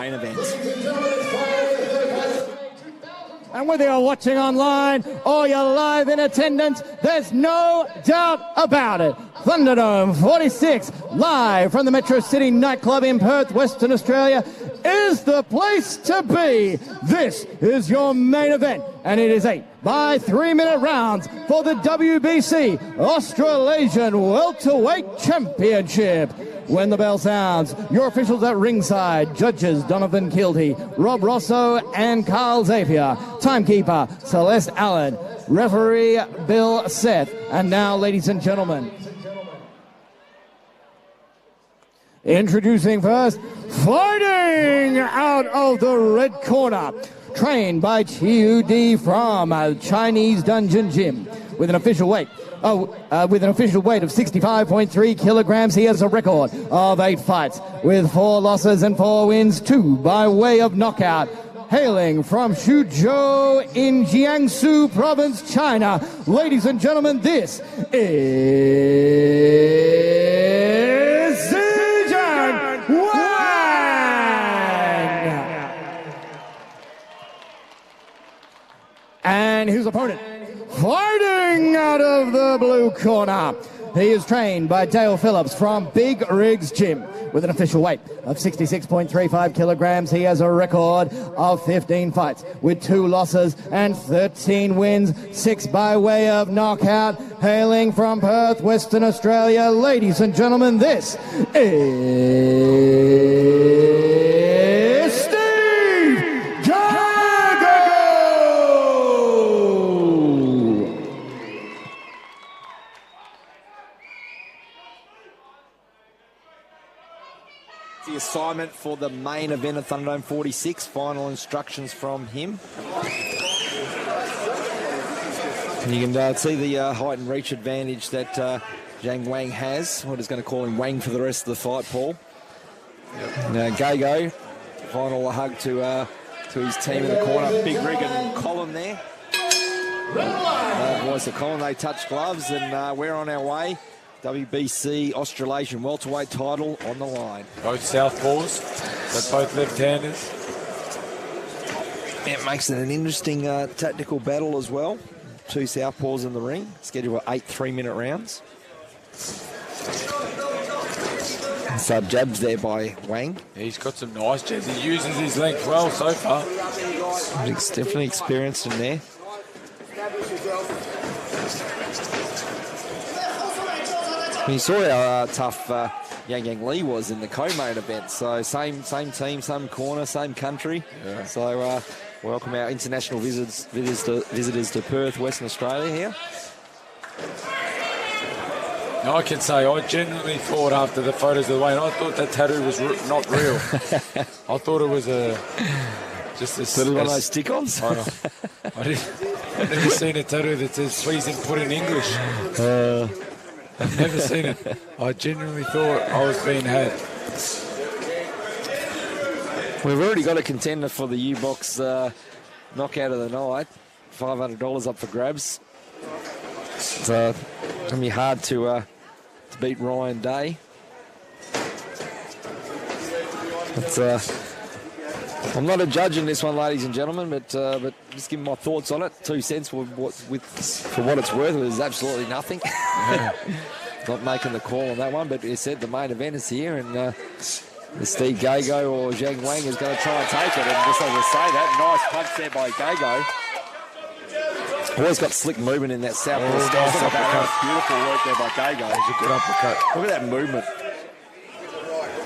main event. And whether you're watching online or you're live in attendance, there's no doubt about it. Thunderdome 46, live from the Metro City nightclub in Perth, Western Australia, is the place to be. This is your main event, and it is 8 by 3-minute rounds for the WBC Australasian Welterweight Championship. When the bell sounds, your officials at ringside, judges Donovan Kilty, Rob Rosso and Carl Zapier, timekeeper Celeste Allen, referee Bill Seth. And now, ladies and gentlemen, introducing first, fighting out of the red corner, trained by TUD from Chinese Dungeon Gym, with an official weight of 65.3 kilograms. He has a record of 8 fights with 4 losses and 4 wins, 2 by way of knockout. Hailing from Suzhou in Jiangsu Province, China, ladies and gentlemen, this is ZIxiang Wang! And his opponent, fighting out of the blue corner, he is trained by Dale Phillips from Big Rigs Gym with an official weight of 66.35 kilograms. He has a record of 15 fights with 2 losses and 13 wins, 6 by way of knockout. Hailing from Perth, Western Australia, ladies and gentlemen, this is Steve Gago! The assignment for the main event of Thunderdome 46. Final instructions from him. And you can see the height and reach advantage that ZIxiang Wang has. We're just going to call him Wang for the rest of the fight, Paul. Now, Gago, final hug to his team in the corner. Big Rig and Colin there. Voice of Colin, they touch gloves, and we're on our way. WBC Australasian welterweight title on the line. Both southpaws, but both left-handers. It makes it an interesting tactical battle as well. 2 southpaws in the ring, scheduled for 8 3-minute rounds. Sub jabs there by Wang. He's got some nice jabs. He uses his length well so far. He's definitely experienced in there. You saw how tough Yang Lee was in the co-main event. So same team, same corner, same country. Yeah. So welcome our international visitors to Perth, Western Australia here. Now I can say I genuinely thought after the photos of the Wayne, I thought that tattoo was not real. I thought it was just a little one of those stick-ons. I've never seen a tattoo that says "Please input in English." I've never seen it. I genuinely thought I was being had. We've already got a contender for the U-Box knockout of the night. $500 up for grabs. It's going to be hard to beat Ryan Day. But I'm not a judge in this one, ladies and gentlemen, but just giving my thoughts on it. 2 cents for what it's worth. It was absolutely nothing. Yeah. Not making the call on that one, but you said the main event is here, and the Steve Gago or ZIxiang Wang is going to try and take it. And just as I say that, nice punch there by Gago. Always got slick movement in that southpaw style. Nice Beautiful work there by Gago. It's a good uppercut. Look at that movement.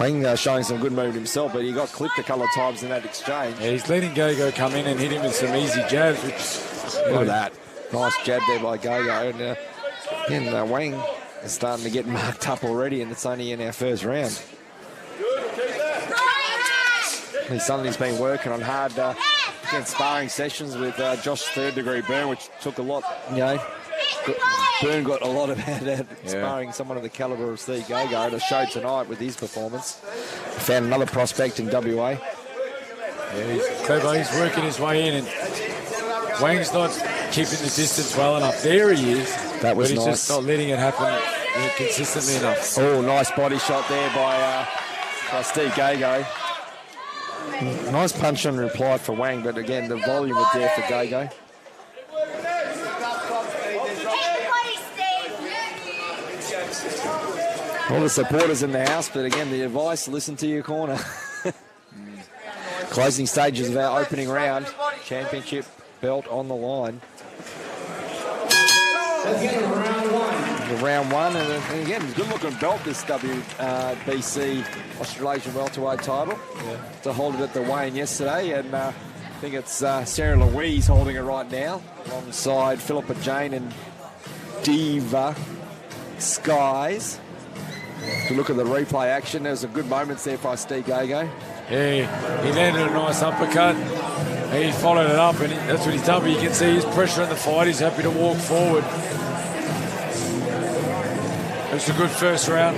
Wang showing some good movement himself, but he got clipped a couple of times in that exchange. Yeah, he's letting Gago come in and hit him with some easy jabs. Look at that. Nice jab there by Gago. And again, Wang is starting to get marked up already, and it's only in our first round. He's something he's been working on hard against sparring sessions with Josh Third Degree Burn, which took a lot, Burn got a lot of that sparring someone of the caliber of Steve Gago. It showed tonight with his performance. Found another prospect in WA. Yeah, he's clever. He's working his way in, and Wang's not keeping the distance well enough. There he is. That was but he's nice. just not letting it happen consistently enough. Oh, nice body shot there by Steve Gago. Nice punch and reply for Wang, but again, the volume was there for Gago. All the supporters in the house, but again, the advice, listen to your corner. Closing stages of our opening round. Championship belt on the line. Round one, and again, good looking belt, this WBC Australasian welterweight title. Yeah. To hold it at the weigh-in yesterday, and I think it's Sarah Louise holding it right now, alongside Philippa Jane and Diva Skies. To look at the replay action, there was some good moments there for Steve Gago. Yeah, he landed a nice uppercut. He followed it up, and that's what he's done. But you can see his pressure in the fight. He's happy to walk forward. It was a good first round.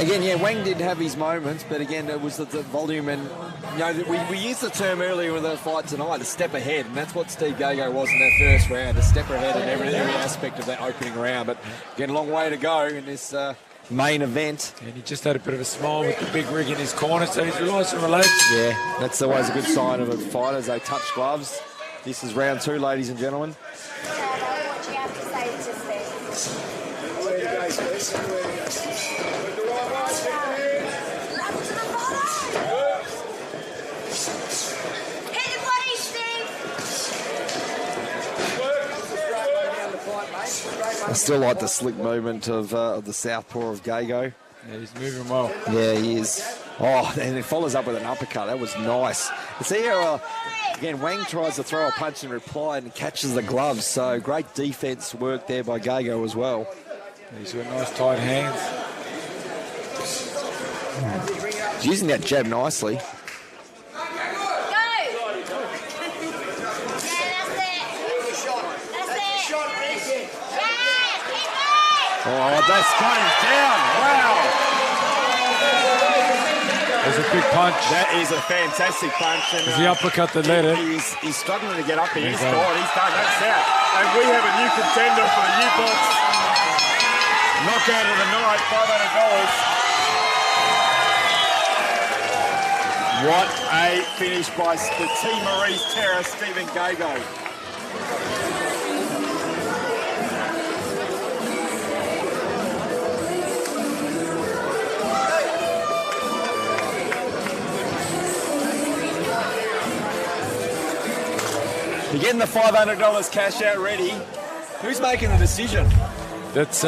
Again, yeah, Wang did have his moments, but again, it was the volume, and you know, we used the term earlier with the fight tonight, a step ahead, and that's what Steve Gago was in that first round, a step ahead in every aspect of that opening round. But again, a long way to go in this main event. And he just had a bit of a smile with the big rig in his corner, so he's nice and relaxed. Yeah, that's always a good sign of a fighter as they touch gloves. This is round two, ladies and gentlemen. I still like the slick movement of the southpaw of Gago. Yeah, he's moving well. Yeah, he is. Oh, and it follows up with an uppercut. That was nice. You see how, again, Wang tries to throw a punch in reply and catches the gloves. So great defense work there by Gago as well. He's got nice tight hands. He's using that jab nicely. Oh, that's going down. Wow. There's a big punch. That is a fantastic punch. And, the uppercut that led it. He's struggling to get up here. He's caught. He's done. That's out. And we have a new contender for the U-Box knockout of the night, $500. What a finish by the Team Marie's terror, Stephen Gago. You're getting the $500 cash out ready. Who's making the decision? That's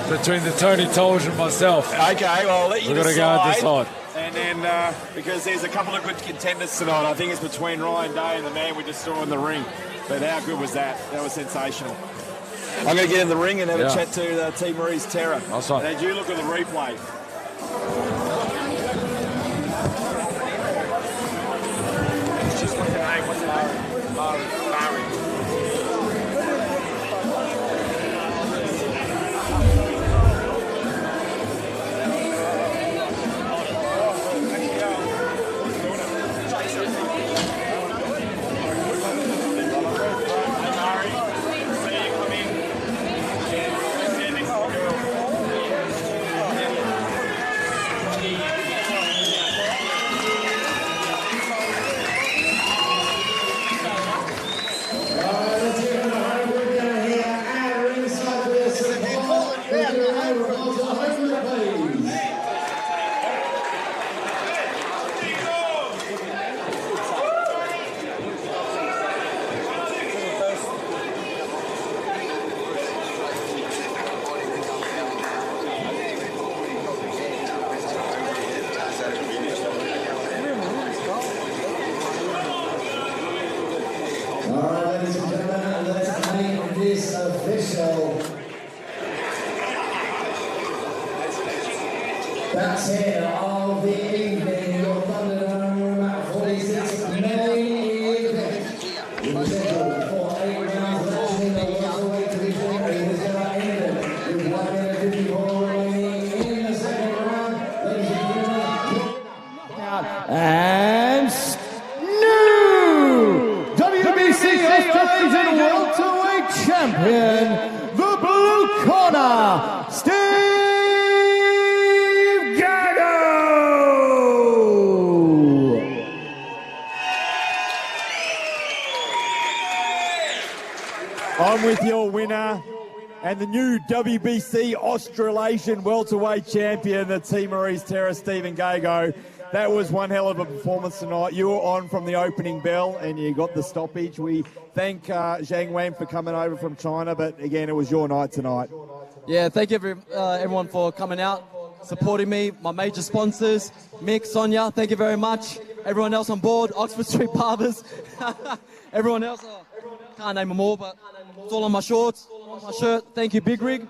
between the Tony Tolge and myself. Okay, well, I'll let you We've got to go and decide. And then, because there's a couple of good contenders tonight, I think it's between Ryan Day and the man we just saw in the ring. But how good was that? That was sensational. I'm going to get in the ring and have a chat to Team Marie's terror. That's right. And as you look at the replay. That's it of the evening, your Thunderdome 46 main event. We're scheduled for 8 rounds of action. The welterweight to be fought is going to end it with 1 minute 54 remaining in the second round. Ladies and gentlemen, and new WBC Australasian welterweight champion, the blue corner, with your winner and the new WBC Australasian welterweight champion, the T. Marie's Terror, Stephen Gago. That was one hell of a performance tonight. You were on from the opening bell and you got the stoppage. We thank Zhang Wang for coming over from China, but again, it was your night tonight. Yeah, thank you everyone for coming out, supporting me, my major sponsors, Mick, Sonia, thank you very much. Everyone else on board, Oxford Street Barbers, everyone else, can't name them all, but it's all on my shorts, on my shirt. Thank you, Big Rig.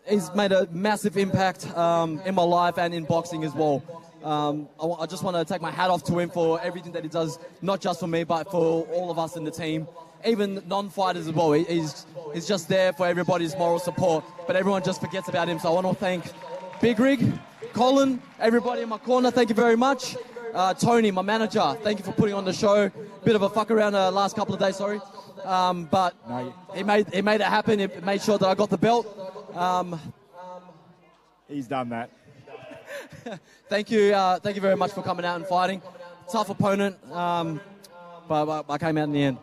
He's made a massive impact in my life and in boxing as well. I just want to take my hat off to him for everything that he does, not just for me, but for all of us in the team, even non-fighters as well. He's just there for everybody's moral support, but everyone just forgets about him. So I want to thank Big Rig, Colin, everybody in my corner, thank you very much. Tony, my manager, thank you for putting on the show. Bit of a fuck around the last couple of days, sorry. But he made it happen. He made sure that I got the belt. He's done that. Thank you very much for coming out and fighting. Tough opponent, but I came out in the end.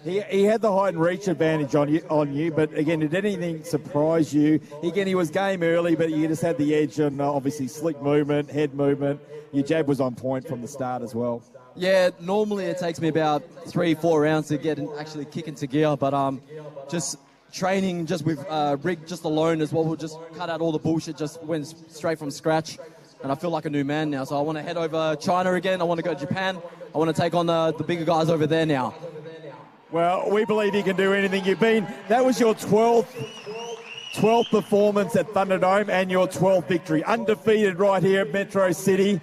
He had the height and reach advantage on you, but again, did anything surprise you? Again, he was game early, but you just had the edge on obviously slick movement, head movement. Your jab was on point from the start as well. Yeah, normally it takes me about 3-4 rounds to get actually kick into gear, but just training just with Rig just alone as well, we'll just cut out all the bullshit, just went straight from scratch. And I feel like a new man now, so I want to head over China again. I want to go to Japan. I want to take on the bigger guys over there now. Well, we believe you can do anything. That was your 12th performance at Thunderdome and your 12th victory. Undefeated right here at Metro City.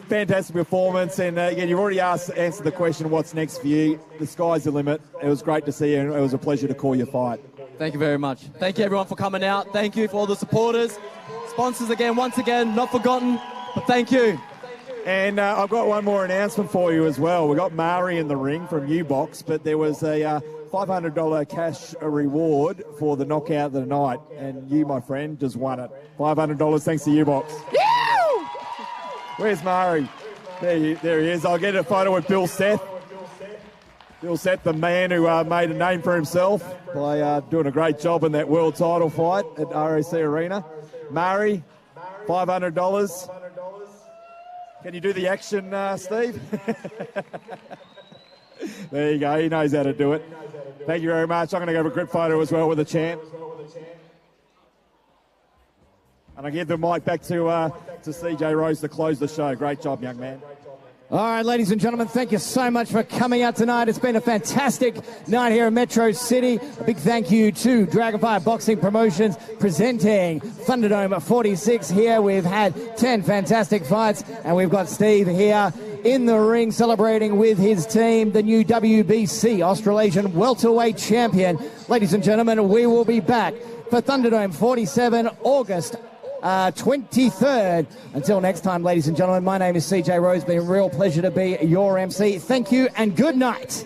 Fantastic performance. And again, you've already answered the question, what's next for you? The sky's the limit. It was great to see you, and it was a pleasure to call your fight. Thank you very much. Thank you, everyone, for coming out. Thank you for all the supporters. Sponsors again, once again, not forgotten, but thank you. And I've got one more announcement for you as well. We got Mari in the ring from U-Box, but there was a $500 cash reward for the knockout of the night, and you, my friend, just won it. $500 thanks to U-Box. Where's Mari? There he is. I'll get a photo with Bill Seth. Bill Seth, the man who made a name for himself by doing a great job in that world title fight at RAC Arena. Mari, $500. Can you do the action, Steve? There you go. He knows how to do it. Thank you very much. I'm going to have a group photo as well with the champ. And I give the mic back to CJ Rose to close the show. Great job, young man. All right, ladies and gentlemen, thank you so much for coming out tonight. It's been a fantastic night here in Metro City. A big thank you to Dragonfire Boxing Promotions presenting Thunderdome 46 here. We've had 10 fantastic fights, and we've got Steve here in the ring celebrating with his team, the new WBC Australasian welterweight champion. Ladies and gentlemen, we will be back for Thunderdome 47 August 23rd. Until next time, ladies and gentlemen, my name is CJ Rose. It's been a real pleasure to be your MC. Thank you and good night.